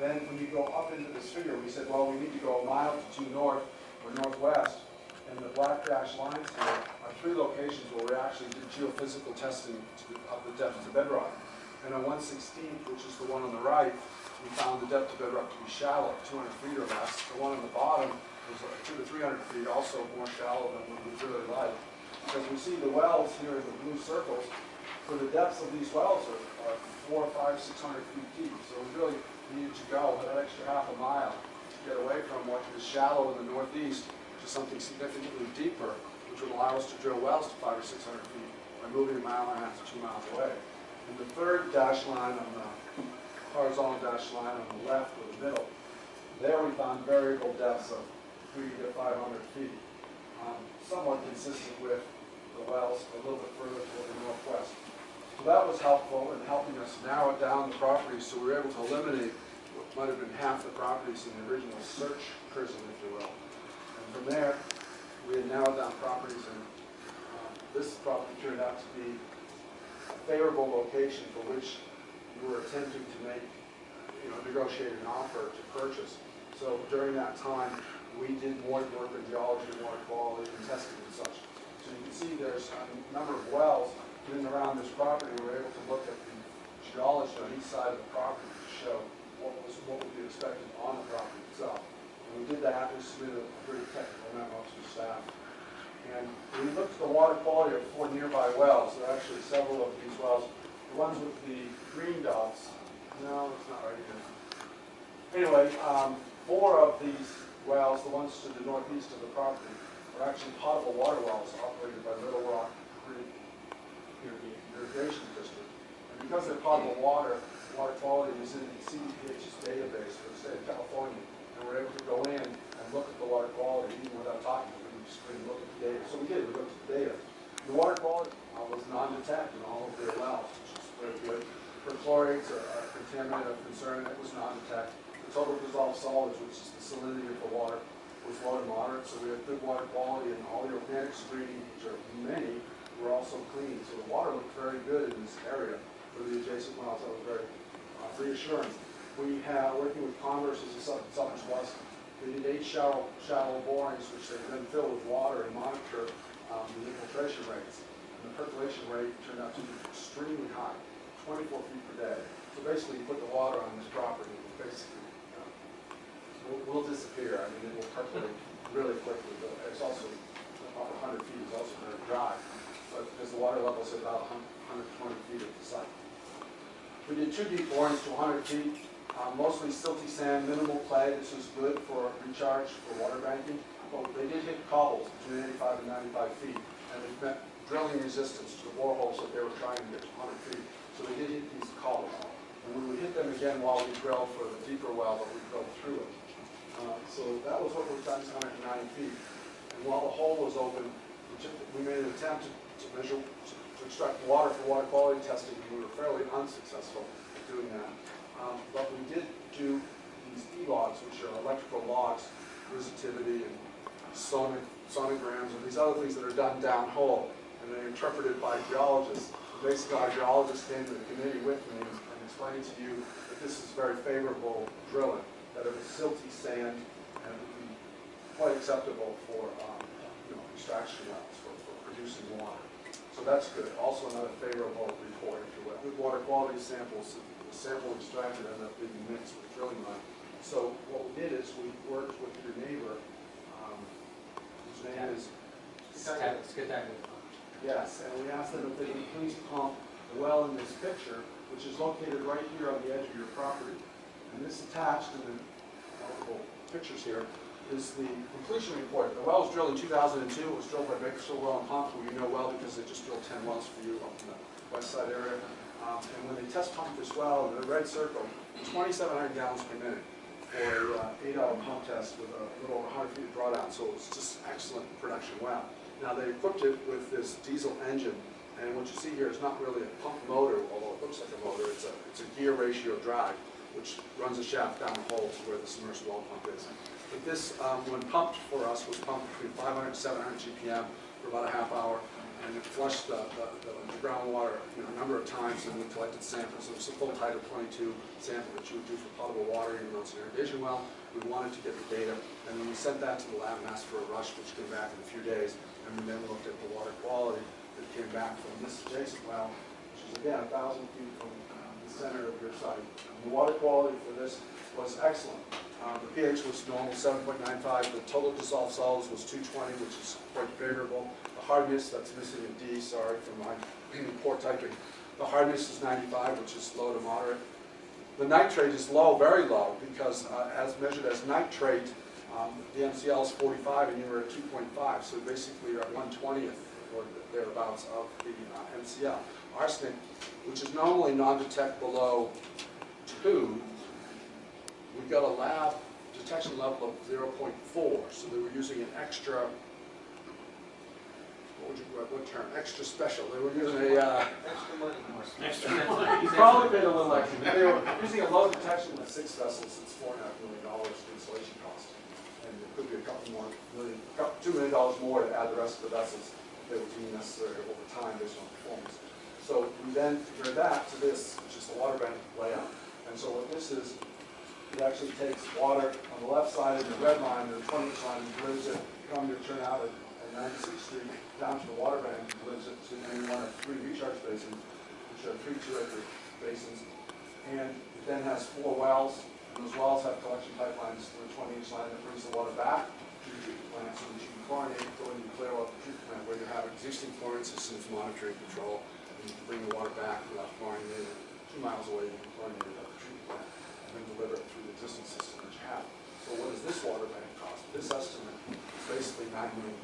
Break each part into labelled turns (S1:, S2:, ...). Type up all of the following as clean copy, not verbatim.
S1: Then when you go up into this figure, we said, well, we need to go a mile to due north or northwest. And the black dashed lines here are 3 locations where we actually did geophysical testing of the depth to bedrock. And on 1/16th, which is the one on the right, we found the depth to bedrock to be shallow, 200 feet or less. The one on the bottom was 200 to 300 feet, also more shallow than we would really like. Because we see the wells here in the blue circles, so the depths of these wells are 400, 500, 600 feet deep. So we really needed to go that extra half a mile to get away from what is shallow in the northeast to something significantly deeper, which would allow us to drill wells to 500 or 600 feet by moving a mile and a half to 2 miles away. And the third dash line on the horizontal dash line on the left or the middle, there we found variable depths of 300 to 500 feet, somewhat consistent with the wells a little bit further toward the northwest. So that was helpful in helping us narrow down the properties, so we were able to eliminate what might have been half the properties in the original search prison, if you will. And from there, we had narrowed down properties, and this property turned out to be a favorable location for which we were attempting to make, negotiate an offer to purchase. So during that time, we did more work in geology, water quality, and testing and such. So you can see there's a number of wells in and around this property. We were able to look at the geology on each side of the property to show what would be expected on the property itself. And we did that. We submitted a pretty technical memo to the staff. And we looked at the water quality of 4 nearby wells. There are actually several of these wells. The ones with the green dots, no, it's not right here. Anyway, 4 of these wells, the ones to the northeast of the property, are actually potable water wells operated by Little Rock Creek Irrigation District. And because they're potable water quality is in the CDPH's database for the state of California. And we're able to go in and look at the water quality even without talking to them. We just look at the data. So we did. We looked at the data. The water quality was non-detect in all of their wells, which is very good. Perchlorates are a contaminant of concern. It was non-detect. The total dissolved solids, which is the salinity of the water, was low to moderate. So we had good water quality, and all the organic screening, which are many, were also clean. So the water looked very good in this area for the adjacent wells. That was very reassuring. We have, working with Converse as a Southwest, they did 8 shallow borings, which they then fill with water and monitor the infiltration rates. And the percolation rate turned out to be extremely high, 24 feet per day. So basically, you put the water on this property, basically will disappear. I mean, it will percolate really quickly. But it's also about 100 feet. It's also very dry, but because the water level is about 120 feet at the site. We did 2 deep borings to 100 feet, mostly silty sand, minimal clay. This was good for recharge, for water banking. But they did hit cobbles between 85 and 95 feet, and they met drilling resistance to the boreholes that they were trying to get to 100 feet. So they did hit these cobbles. And we would hit them again while we drilled for the deeper well, but we drilled through it. So that was what was done to 190 feet. And while the hole was open, we made an attempt to measure, to extract water for water quality testing, and we were fairly unsuccessful at doing that. But we did do these E-logs, which are electrical logs, resistivity and sonograms, and these other things that are done downhole, and they're interpreted by geologists. So basically, our geologist came to the committee with me and explained to you that this is very favorable drilling, that it was silty sand and it would be quite acceptable for extraction wells, for producing water. So that's good. Also another favorable report, if you will. Good water quality samples, the sample extracted ended up being mixed with drilling mud. So what we did is we worked with your neighbor, whose name is Yes, and we asked them if they would please pump the well in this picture, which is located right here on the edge of your property. And this attached in the multiple pictures here is the completion report. The well was drilled in 2002. It was drilled by Bakersfield Well and Pump, who you know well because they just drilled 10 wells for you up in the west side area. And when they test pumped this well in the red circle, 2,700 gallons per minute for an 8-hour pump test with a little over 100 feet of drawdown. So it was just excellent production well. Now they equipped it with this diesel engine, and what you see here is not really a pump motor, although it looks like a motor. It's a gear ratio drive, which runs a shaft down the hole to where the submersible well pump is. But this, when pumped for us, was pumped between 500 and 700 GPM for about a half hour, and it flushed the groundwater a number of times, and we collected samples. It was a full Title 22 sample that you would do for potable water, even though it's an irrigation well. We wanted to get the data, and then we sent that to the lab and asked for a rush, which came back in a few days, and we then looked at the water quality that came back from this adjacent well, which is again 1,000 feet from the center of your site. And the water quality for this was excellent. The pH was normal, 7.95. The total dissolved solids was 220, which is quite favorable. The hardness, that's missing a D, sorry for my poor typing. The hardness is 95, which is low to moderate. The nitrate is low, very low, because as measured as nitrate, the MCL is 45 and you were at 2.5, so basically you're at 1/20th or thereabouts of the MCL. Arsenic, which is normally non-detect below 2, we got a lab detection level of 0.4, so they were using an extra, what term? Extra special. They were using a
S2: Extra money.
S3: Extra money.
S1: you probably paid a little extra. They were using a low detection with 6 vessels. It's $4.5 million installation cost, and it could be a couple more million, $2 million more to add the rest of the vessels if they were deemed necessary over time based on performance. So we then compared that to this, which is the water bank layout. And so what this is, it actually takes water on the left side of the red line, the 20-inch line, and delivers it, come to turn out at 96th Street, down to the water bank, and delivers it to any one of 3 recharge basins, which are 3 2-acre basins. And it then has 4 wells, and those wells have collection pipelines for the 20-inch line that brings the water back to the treatment plant so that you can chlorinate, go into the clear water treatment plant where you have existing chlorine systems, monitoring, control, and you can bring the water back without chlorinating it. 2 miles away, you can chlorinate it at the treatment plant, and then deliver it through the existing system that you have. So what does this water bank cost? This estimate is basically $9 million.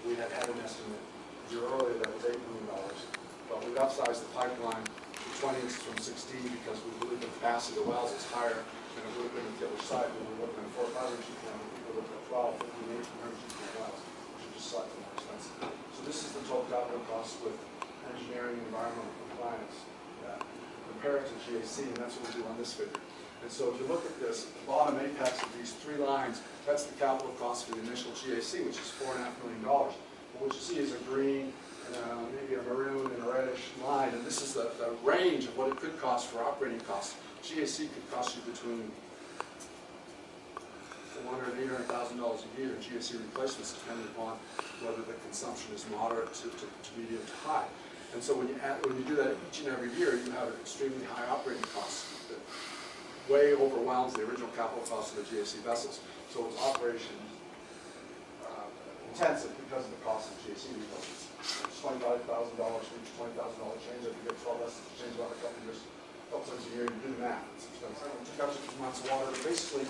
S1: We had an estimate a year earlier that was $8 million, but we've upsized the pipeline to 20 inches from 16 because we believe the capacity of the wells is higher than it would have been at the other site. We were looking at 4 or 5 inch plant, people looked at 12, 15, 18 inch wells, which are just slightly more expensive. So this is the total capital cost with engineering and environmental compliance. Compare it to GAC, and that's what we do on this figure. And so if you look at this, the bottom apex of these 3 lines, that's the capital cost for the initial GAC, which is $4.5 million. But what you see is a green, and maybe a maroon and a reddish line, and this is the range of what it could cost for operating costs. GAC could cost you between $400,000 and $800,000 a year in GAC replacements, depending upon whether the consumption is moderate to medium to high. And so when you do that each and every year, you have an extremely high operating cost that way overwhelms the original capital cost of the GAC vessels. So it's operation intensive because of the cost of GAC replacements. It's $25,000 for each $20,000 change. If you get 12 vessels to change about a couple years, a couple times a year, you do the math. It's expensive. We took out 2 months of water, but basically,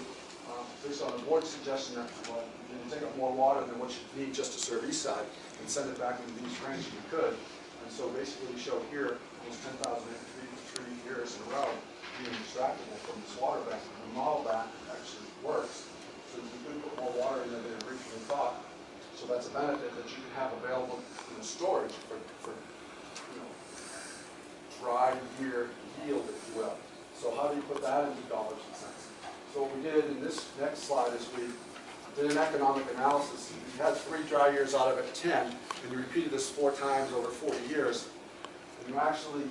S1: based on the board's suggestion that you can take up more water than what you need just to serve Eastside and send it back into these ranges, you could. And so basically we show here almost 10,000 3 years in a row being extractable from this water bank. And the model that actually works. So you can put more water in there than originally thought. So that's a benefit that you can have available in storage for dry year yield, if you will. So how do you put that into dollars and cents? So what we did in this next slide is we did an economic analysis. We had 3 dry years out of it, 10, and you repeated this 4 times over 40 years, and you actually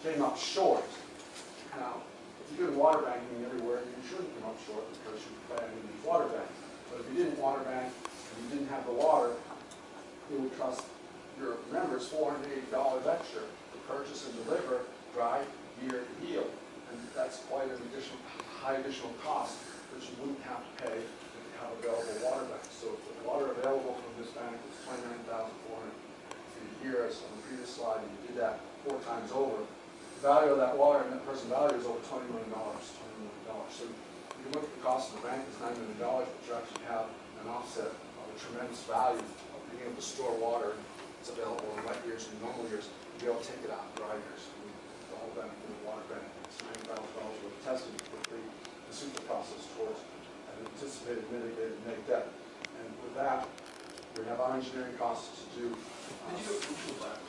S1: came up short. Now, if you're doing water banking everywhere, you shouldn't come up short because you're planning to use water banks. But if you didn't water bank and you didn't have the water, it would cost your members $480 extra to purchase and deliver dry year yield. And that's quite an high additional cost that you wouldn't have to pay if you have available water banks. So if the water available from this bank was 29,400 feet a year, as on the previous slide, and you did that 4 times over, the value of that water and net present value is over $20 million. So you can look at the cost of the bank is $9 million, but you actually have an offset of a tremendous value of being able to store water that's available in wet years and normal years, and be able to take it out in dry years. And the whole benefit of the water bank is $9,000 worth of testing to complete the super process towards an anticipated mitigated net debt. And with that, we have our engineering costs to do.
S3: Did you go Google that?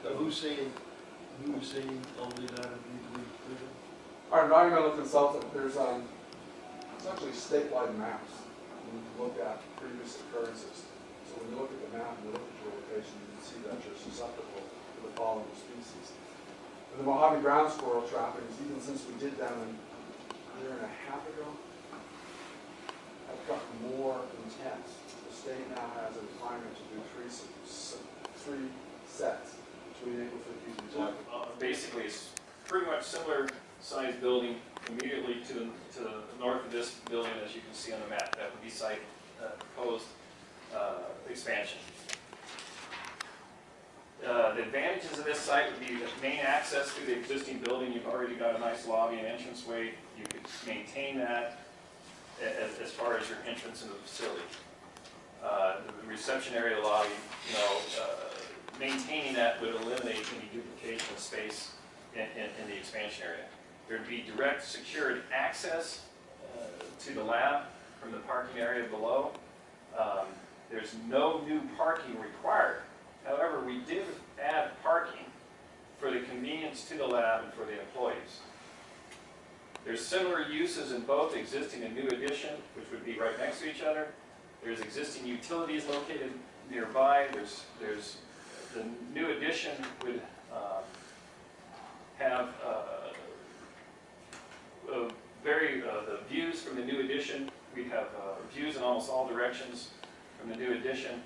S2: Now who's saying,
S3: who was saying only that it needs to be completed?
S1: Our environmental consultant, there's it's actually statewide maps. When you look at previous occurrences. So when you look at the map and you look at your location, you can see that you're susceptible to the following species. And the Mojave ground squirrel trappings, even since we did them a year and a half ago, have gotten more intense. The state now has a requirement to do three sets between April 15th and July.
S2: Basically, it's pretty much similar size building immediately to the north of this building, as you can see on the map. That would be site proposed expansion. The advantages of this site would be the main access to the existing building. You've already got a nice lobby and entranceway. You could maintain that as far as your entrance into the facility. The reception area lobby, maintaining that would eliminate any duplication of space in the expansion area. There'd be direct secured access to the lab from the parking area below. There's no new parking required. However, we did add parking for the convenience to the lab and for the employees. There's similar uses in both existing and new addition, which would be right next to each other. There's existing utilities located nearby. There's the new addition would have the views from the new addition. We have views in almost all directions from the new addition.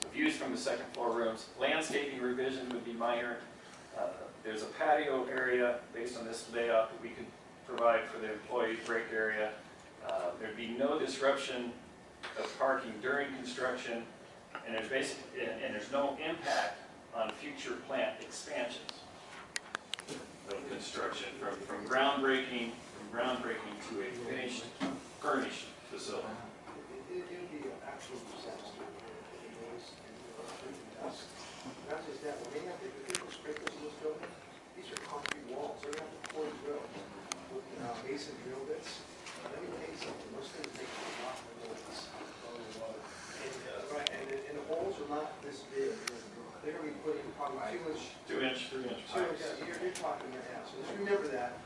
S2: The views from the second floor rooms. Landscaping revision would be minor. There's a patio area based on this layout that we could provide for the employee break area. There'd be no disruption of parking during construction, and there's no impact on future plant expansions of construction from groundbreaking to a finished, furnished facility.
S4: It would be an absolute disaster if it was not just that, when they have the people sprinklers in this building, these are concrete walls, they're gonna have to pour drill with mason drill bits. Let me tell you something, those things make a lot of noise. Right, and the holes are not this big. They're gonna be putting probably 2 inch
S2: 3 inch
S4: pipes.
S2: pipes.
S4: You're talking right now, so just remember that.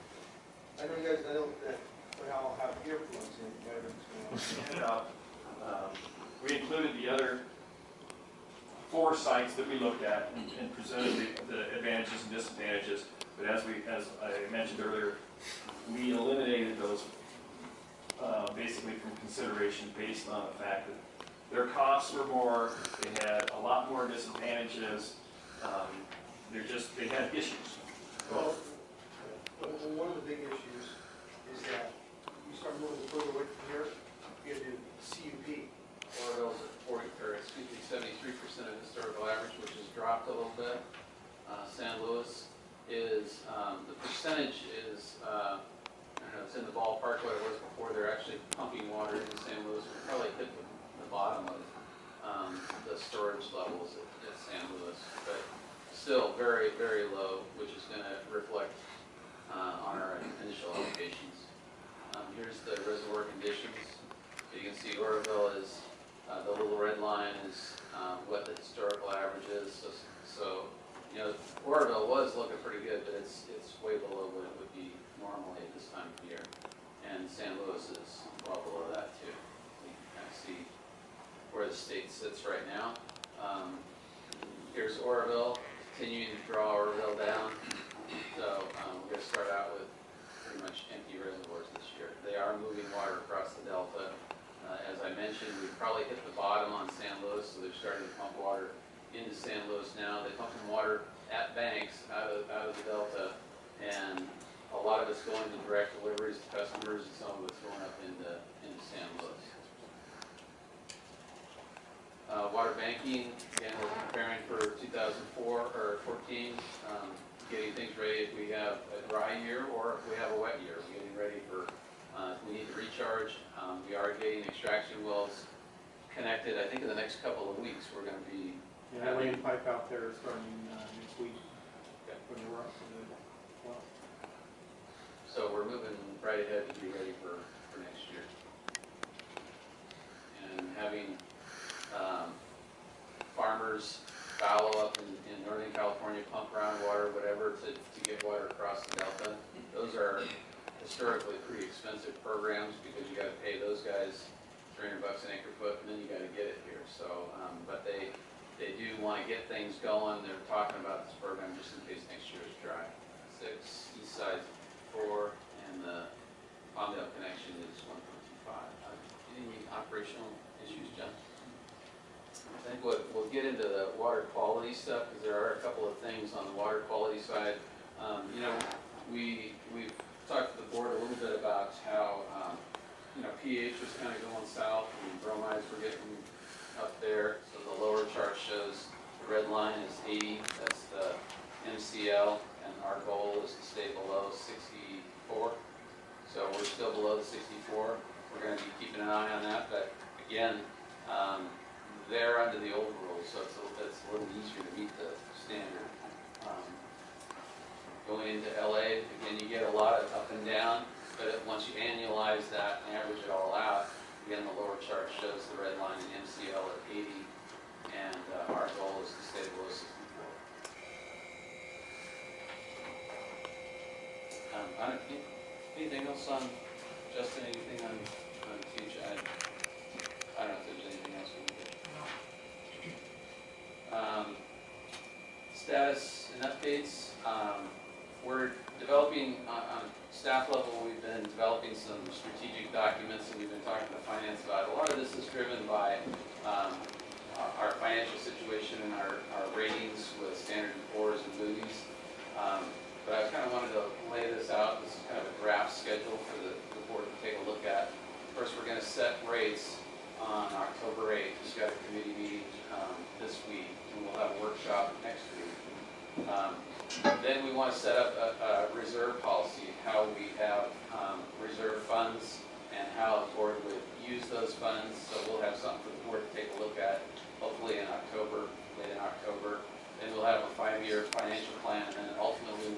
S4: I know you guys, I know that we all have earplugs in, whatever's going on.
S2: We included the other 4 sites that we looked at and presented the advantages and disadvantages. But as I mentioned earlier, we eliminated those basically from consideration based on the fact that their costs were more, they had a lot more disadvantages, they had issues.
S4: Well, one of the big issues is that you start moving further away from here, you have to do CUP.
S5: Orville's at 73% of historical average, which has dropped a little bit. San Luis is, the percentage is, I don't know, it's in the ballpark what it was before. They're actually pumping water into San Luis. We probably hit the bottom of the storage levels at San Luis, but still very, very low, which is going to reflect on our initial allocations. Here's the reservoir conditions. You can see Oroville is, the little red line is what the historical average is. So Oroville was looking pretty good, but it's way below what it would be normally at this time of year. And San Luis is well below that too. You can kind of see where the state sits right now. Here's Oroville, continuing to draw Oroville down. So we're going to start out with pretty much empty reservoirs this year. They are moving water across the delta. As I mentioned, we've probably hit the bottom on San Luis, so they're starting to pump water into San Luis now. They're pumping water at banks out of the delta, and a lot of it's going to direct deliveries to customers, and some of it's going up into San Luis. Water banking, again, we're preparing for 2004 or 14, getting things ready if we have a dry year or if we have a wet year. We're getting ready for, we need to recharge. We are getting extraction wells connected. I think in the next couple of weeks we're going to be
S6: laying pipe out there starting next week.
S5: Okay.
S6: When we're up for the well.
S5: So we're moving right ahead to be ready for next year. And having farmers follow up in Northern California, pump groundwater, whatever, historically pretty expensive programs because you gotta pay those guys $300 an acre foot, and then you gotta get it here, so, but they do wanna get things going. They're talking about this program just in case next year is dry. 6, Eastside 4, and the Palmdale connection is 1.25. Any operational issues, John? I think we'll get into the water quality stuff, because there are a couple of things on the water quality side. You know, we've talked to the board a little bit about how, you know, pH was kind of going south and bromides were getting up there. So the lower chart shows the red line is 80, that's the MCL, and our goal is to stay below 64. So we're still below the 64. We're going to be keeping an eye on that, but again, they're under the old rules, so it's a little easier to meet the standard. Going into LA, again, you get a lot of up and down, but once you annualize that and average it all out, again, the lower chart shows the red line in MCL at 80, and our goal is to stay below 64. Anything else on, Justin, anything on future? I don't know if there's anything else we can do. Status and updates. We're developing, on staff level, we've been developing some strategic documents that we've been talking to finance about. A lot of this is driven by our financial situation and our ratings with Standard & Poor's and Moody's. But I kind of wanted to lay this out. This is kind of a draft schedule for the board to take a look at. First, we're going to set rates on October 8th. We've got a committee meeting this week, and we'll have a workshop next week. Then we want to set up a reserve policy, how we have reserve funds and how the board would use those funds. So we'll have something for the board to take a look at, hopefully in October, late in October. Then we'll have a 5-year financial plan, and then ultimately